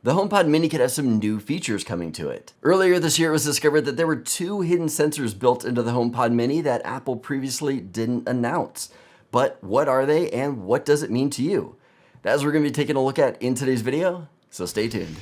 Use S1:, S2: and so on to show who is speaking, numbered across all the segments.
S1: the HomePod Mini could have some new features coming to it. Earlier this year, it was discovered that there were 2 hidden sensors built into the HomePod Mini that Apple previously didn't announce. But what are they and what does it mean to you? That's what we're going to be taking a look at in today's video, so stay tuned.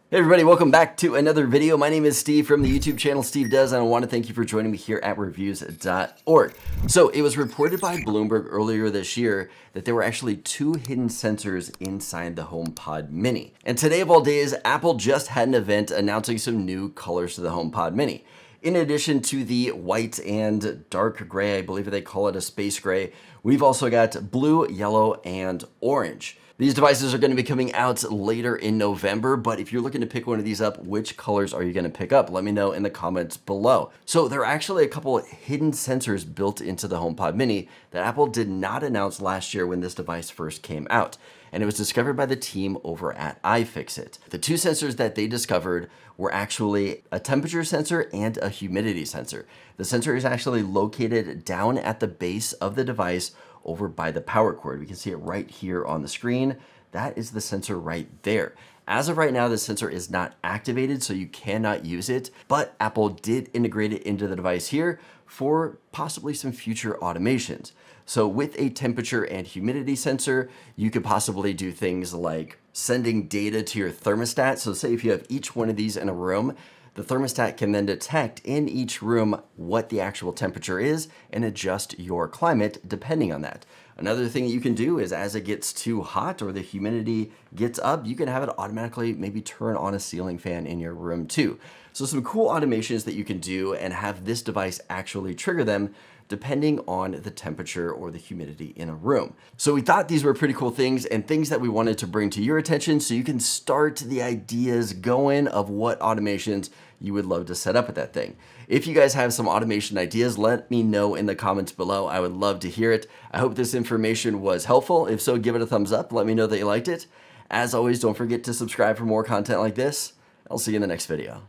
S1: Hey everybody, welcome back to another video. My name is Steve from the YouTube channel Steve Does, and I want to thank you for joining me here at reviews.org. So it was reported by Bloomberg earlier this year that there were actually 2 hidden sensors inside the HomePod Mini. And today of all days, Apple just had an event announcing some new colors to the HomePod Mini. In addition to the white and dark gray, I believe they call it a space gray, we've also got blue, yellow, and orange. These devices are going to be coming out later in November, but if you're looking to pick one of these up, which colors are you going to pick up? Let me know in the comments below. So there are actually a couple hidden sensors built into the HomePod Mini that Apple did not announce last year when this device first came out. And it was discovered by the team over at iFixit. The 2 sensors that they discovered were actually a temperature sensor and a humidity sensor. The sensor is actually located down at the base of the device over by the power cord. We can see it right here on the screen. That is the sensor right there. As of right now, the sensor is not activated, so you cannot use it, but Apple did integrate it into the device here for possibly some future automations. So with a temperature and humidity sensor, you could possibly do things like sending data to your thermostat. So say if you have each one of these in a room, the thermostat can then detect in each room what the actual temperature is and adjust your climate depending on that. Another thing that you can do is as it gets too hot or the humidity gets up, you can have it automatically maybe turn on a ceiling fan in your room too. So some cool automations that you can do and have this device actually trigger them depending on the temperature or the humidity in a room. So we thought these were pretty cool things and things that we wanted to bring to your attention so you can start the ideas going of what automations you would love to set up with that thing. If you guys have some automation ideas, let me know in the comments below. I would love to hear it. I hope this information was helpful. If so, give it a thumbs up. Let me know that you liked it. As always, don't forget to subscribe for more content like this. I'll see you in the next video.